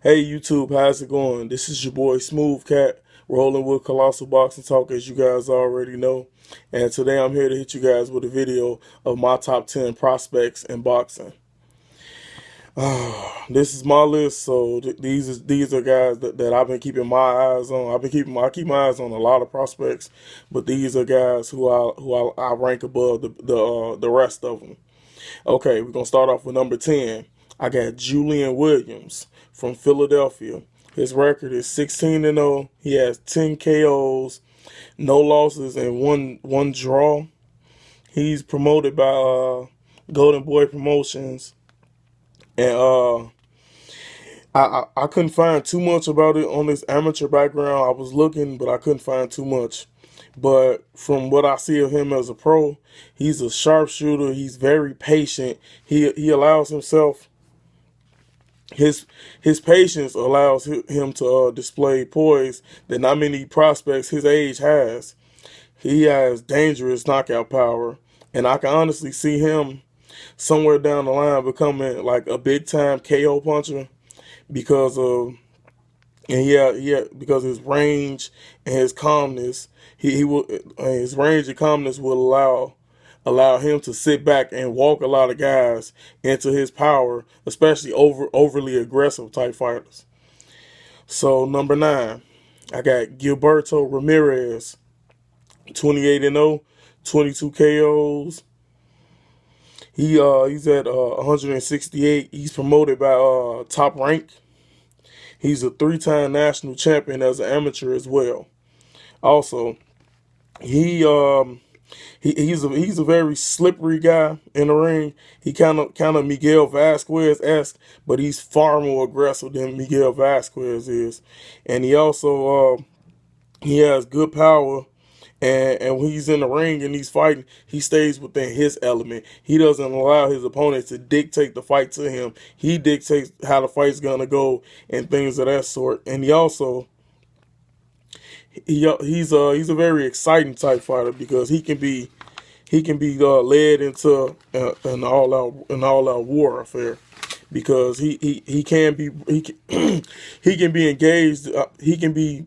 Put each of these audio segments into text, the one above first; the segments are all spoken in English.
Hey YouTube, how's it going? This is your boy Smooth Cat, rolling with Colossal Boxing Talk, as you guys already know. And today I'm here to hit you guys with a video of my top 10 prospects in boxing. This is my list, so these are guys that I've been keeping my eyes on. I keep my eyes on a lot of prospects, but these are guys who I rank above the rest of them. Okay, we're gonna start off with number 10. I got Julian Williams from Philadelphia. His record is 16-0. He has 10 KOs, no losses, and one draw. He's promoted by Golden Boy Promotions, and I couldn't find too much about it on his amateur background. I was looking, but I couldn't find too much. But from what I see of him as a pro, he's a sharpshooter. He's very patient. He allows himself his patience allows him to display poise that not many prospects his age has. He has dangerous knockout power, and I can honestly see him somewhere down the line becoming like a big time KO puncher because of because his range and his calmness. He will his range and calmness will allow him to sit back and walk a lot of guys into his power, especially overly aggressive type fighters. So number 9, I got Gilberto Ramirez, 28-0, 22 KOs. He's at 168. He's promoted by Top Rank. He's a 3-time national champion as an amateur as well. Also, he he's a very slippery guy in the ring. He kind of Miguel Vasquez-esque, but he's far more aggressive than Miguel Vasquez is. And he has good power. And when he's in the ring and he's fighting, he stays within his element. He doesn't allow his opponents to dictate the fight to him. He dictates how the fight's gonna go and things of that sort. And he's a very exciting type fighter because he can be led into an all out warfare because he can be he can be engaged. He can be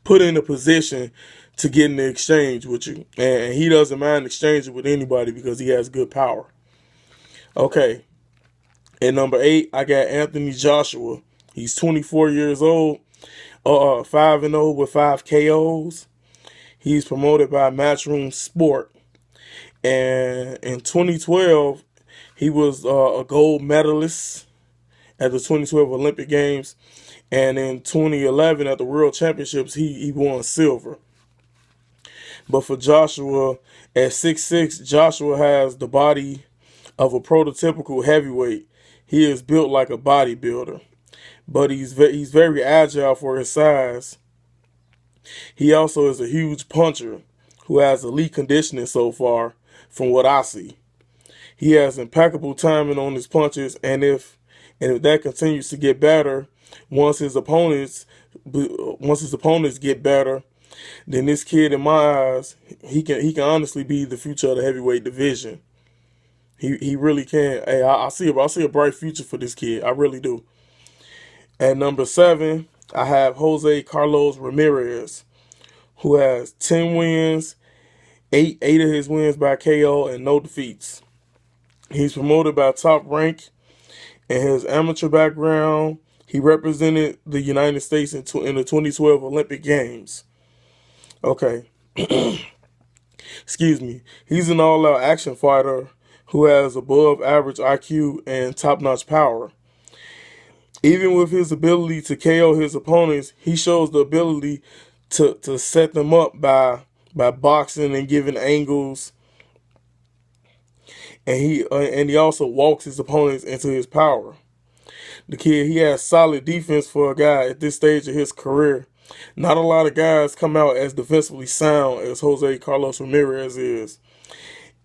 put in a position to get in the exchange with you, and he doesn't mind exchanging with anybody because he has good power. Okay, at number 8, I got Anthony Joshua. He's 24 years old, 5-0 with 5 KOs. He's promoted by Matchroom Sport, and in 2012, he was a gold medalist at the 2012 Olympic Games, and in 2011 at the World Championships, he won silver. But for Joshua, at 6'6", Joshua has the body of a prototypical heavyweight. He is built like a bodybuilder, but he's very agile for his size. He also is a huge puncher who has elite conditioning so far, from what I see. He has impeccable timing on his punches, and if that continues to get better, once his opponents get better, then this kid, in my eyes, he can honestly be the future of the heavyweight division. He really can. Hey, I see a bright future for this kid. I really do. At number 7, I have Jose Carlos Ramirez, who has 10 wins, eight of his wins by KO, and no defeats. He's promoted by Top Rank. In his amateur background, he represented the United States in the 2012 Olympic Games. Okay. Excuse me. He's an all-out action fighter who has above average IQ and top-notch power. Even with his ability to KO his opponents, he shows the ability to set them up by boxing and giving angles, and he also walks his opponents into his power. The kid, he has solid defense for a guy at this stage of his career. Not a lot of guys come out as defensively sound as Jose Carlos Ramirez is.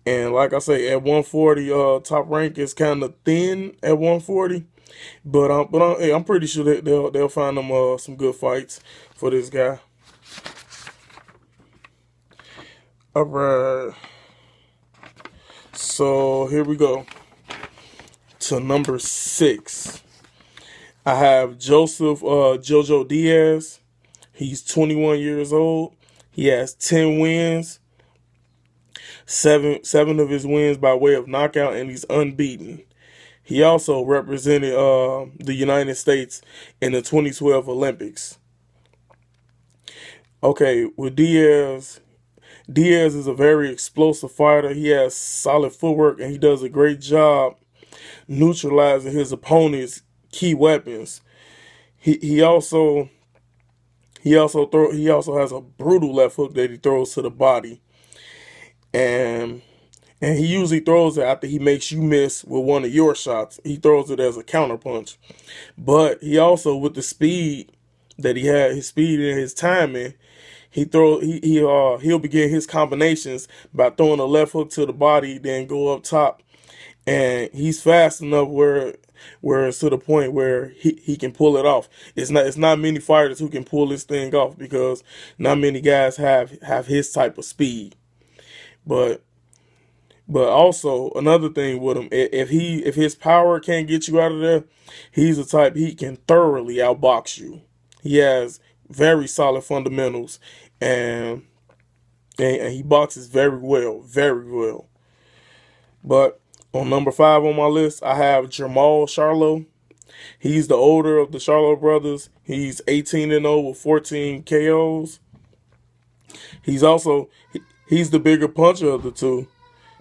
And like I say, at 140, Top Rank is kind of thin at 140. But I'm pretty sure that they'll find them some good fights for this guy. All right. So here we go to number 6. I have Joseph Jojo Diaz. He's 21 years old. He has 10 wins, seven of his wins by way of knockout, and he's unbeaten. He also represented the United States in the 2012 Olympics. Okay, with Diaz, Diaz is a very explosive fighter. He has solid footwork, and he does a great job neutralizing his opponent's key weapons. He also has a brutal left hook that he throws to the body, and he usually throws it after he makes you miss with one of your shots. He throws it as a counterpunch, but he also, with the speed that he had, his speed and his timing, he'll begin his combinations by throwing a left hook to the body, then go up top, and he's fast enough where it's to the point where he can pull it off. It's not many fighters who can pull this thing off, because not many guys have his type of speed. But also another thing with him, if his power can't get you out of there, he's the type, he can thoroughly outbox you. He has very solid fundamentals, and he boxes very well, very well. But on number 5 on my list, I have Jermall Charlo. He's the older of the Charlo brothers. He's 18-0 with 14 KOs. He's the bigger puncher of the two.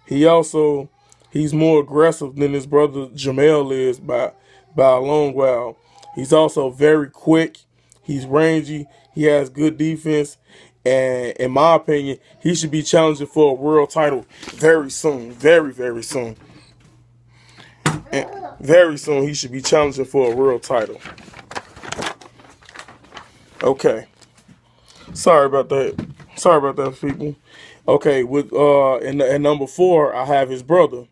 He's more aggressive than his brother Jermell is by a long while. He's also very quick. He's rangy. He has good defense. And in my opinion, he should be challenging for a world title very soon. Very, very soon. And very soon he should be challenging for a world title. Okay. Sorry about that, people. Okay, with at number 4, I have his brother,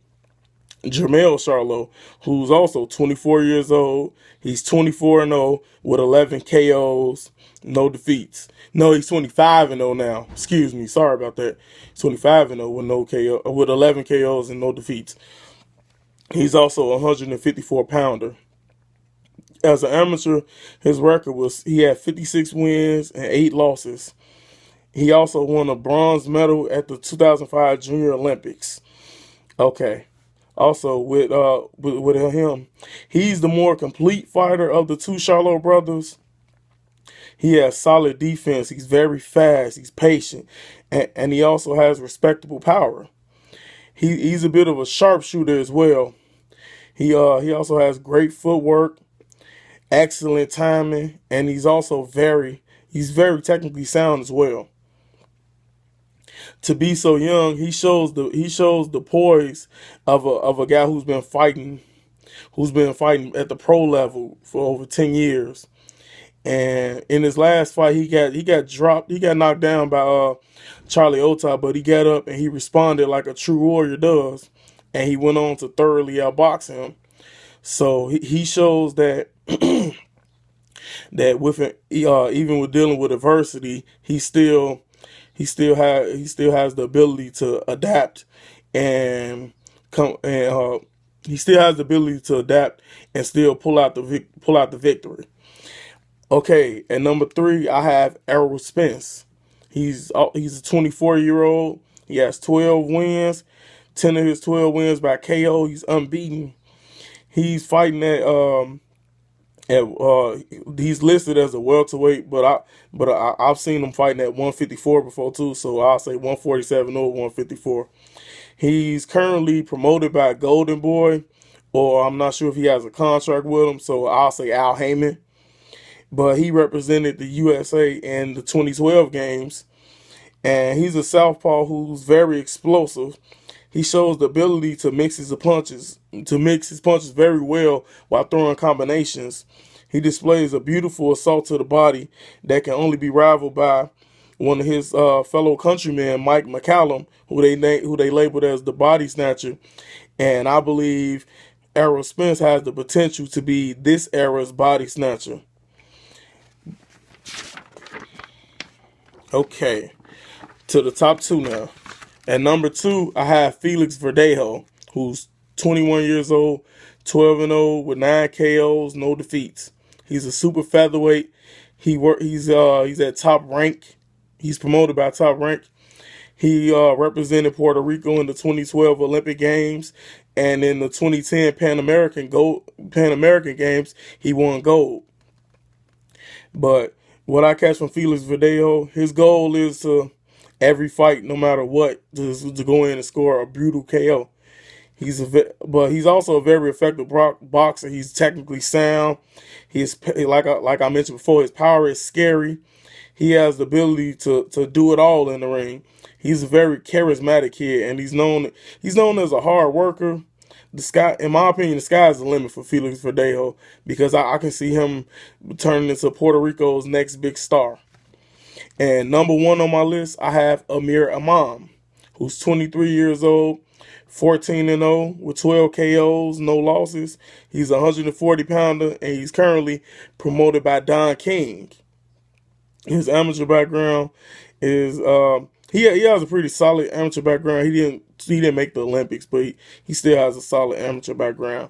Jermell Charlo, who's also 24 years old. He's 24-0 with 11 KOs, no defeats. No, he's 25-0 now. Excuse me, sorry about that. 25-0 with no KO, with 11 KOs and no defeats. He's also a 154 pounder. As an amateur, his record he had 56 wins and 8 losses. He also won a bronze medal at the 2005 Junior Olympics. Okay. Also, with him, he's the more complete fighter of the two Charlo brothers. He has solid defense. He's very fast. He's patient, and he also has respectable power. He's a bit of a sharpshooter as well. He also has great footwork, excellent timing, and he's very technically sound as well. To be so young, he shows the poise of a guy who's been fighting at the pro level for over 10 years. And in his last fight, he got knocked down by Charlie Ota, but he got up and he responded like a true warrior does, and he went on to thoroughly outbox him. So he shows that that even with dealing with adversity, he still has the ability to adapt and he still has the ability to adapt and still pull out the victory. Okay, at number 3, I have Errol Spence. He's a 24-year-old. He has 12 wins. 10 of his 12 wins by KO. He's unbeaten. He's fighting he's listed as a welterweight, but I've seen him fighting at 154 before too, so I'll say 147 or 154. He's currently promoted by Golden Boy, or I'm not sure if he has a contract with him, so I'll say Al Heyman. But he represented the USA in the 2012 games, and he's a southpaw who's very explosive. He shows the ability to mix his punches very well while throwing combinations. He displays a beautiful assault to the body that can only be rivaled by one of his fellow countrymen, Mike McCallum, who they labeled as the Body Snatcher. And I believe Errol Spence has the potential to be this era's Body Snatcher. Okay, to the top 2 now. At number 2, I have Felix Verdejo, who's 21 years old, 12-0 with 9 KOs, no defeats. He's a super featherweight. He's at Top Rank. He's promoted by Top Rank. He represented Puerto Rico in the 2012 Olympic Games, and in the 2010 Pan American Games, he won gold. But what I catch from Felix Verdejo, his goal is to every fight, no matter what, to go in and score a brutal KO. But he's also a very effective boxer. He's technically sound. He's like I mentioned before, his power is scary. He has the ability to do it all in the ring. He's a very charismatic kid, and he's known as a hard worker. In my opinion, the sky's the limit for Felix Verdejo, because I can see him turning into Puerto Rico's next big star. And number one on my list, I have Amir Imam, who's 23 years old, 14-0 with 12 KOs, no losses. He's a 140-pounder, and he's currently promoted by Don King. His amateur background is he has a pretty solid amateur background. He didn't make the Olympics, but he still has a solid amateur background.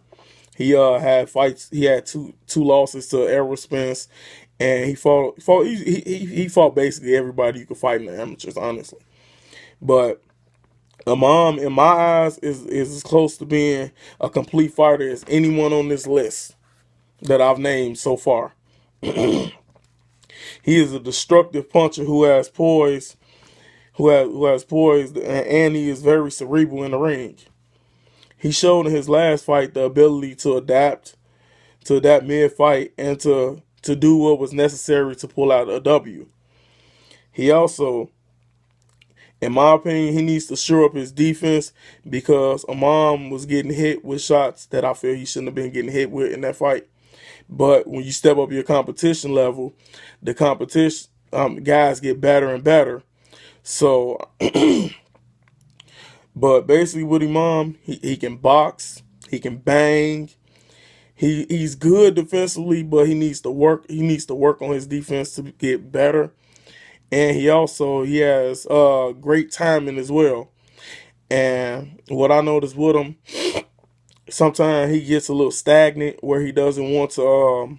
He had fights. He had two losses to Errol Spence, and he fought basically everybody you could fight in the amateurs, honestly. But Imam, in my eyes, is as close to being a complete fighter as anyone on this list that I've named so far. He is a destructive puncher who has poise, and he is very cerebral in the ring. He showed in his last fight the ability to adapt mid-fight, and to do what was necessary to pull out a W. He also, in my opinion, he needs to shore up his defense, because Imam was getting hit with shots that I feel he shouldn't have been getting hit with in that fight. But when you step up your competition level, the competition guys get better and better. So, but basically with Imam, he can box, he can bang. He's good defensively, but he needs to work. He needs to work on his defense to get better. And he has great timing as well. And what I noticed with him, sometimes he gets a little stagnant where he doesn't want to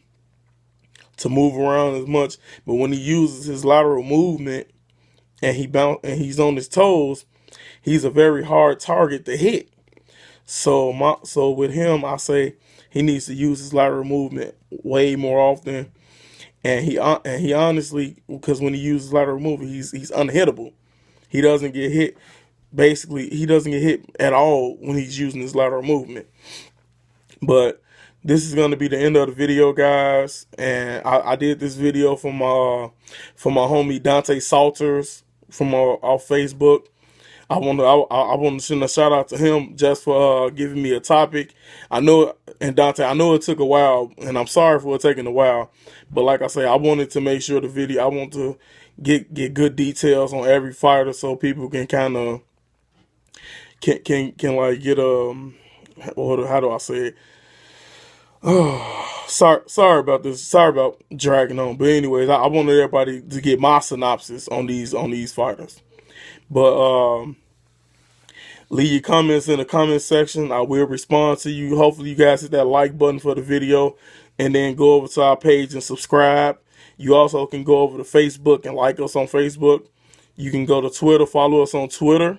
move around as much. But when he uses his lateral movement and he's on his toes, he's a very hard target to hit. So with him, I say he needs to use his lateral movement way more often. And he honestly, because when he uses lateral movement, he's unhittable. He doesn't get hit. Basically, he doesn't get hit at all when he's using his lateral movement. But this is going to be the end of the video, guys. And I did this video for my homie Dante Salters from off Facebook. I want to send a shout out to him just for giving me a topic. And Dante, I know it took a while, and I'm sorry for it taking a while. But like I say, I wanted to make sure I want to get good details on every fighter, so people can kind of can like get how do I say it? Oh, sorry about this. Sorry about dragging on. But anyways, I wanted everybody to get my synopsis on these fighters. But leave your comments in the comment section. I will respond to you. Hopefully you guys hit that like button for the video, and then go over to our page and subscribe. You also can go over to Facebook and like us on Facebook. You can go to Twitter, follow us on Twitter.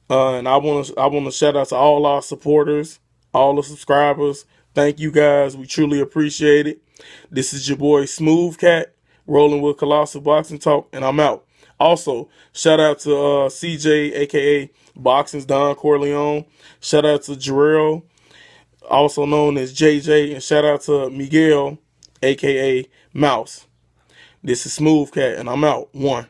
And I want to shout out to all our supporters, all the subscribers. Thank you guys. We truly appreciate it. This is your boy Smooth Cat, rolling with Colossal Boxing Talk, and I'm out. Also, shout out to CJ, aka Boxing's Don Corleone. Shout out to Jarrell, also known as JJ, and shout out to Miguel, aka Mouse. This is Smooth Cat, and I'm out. 1.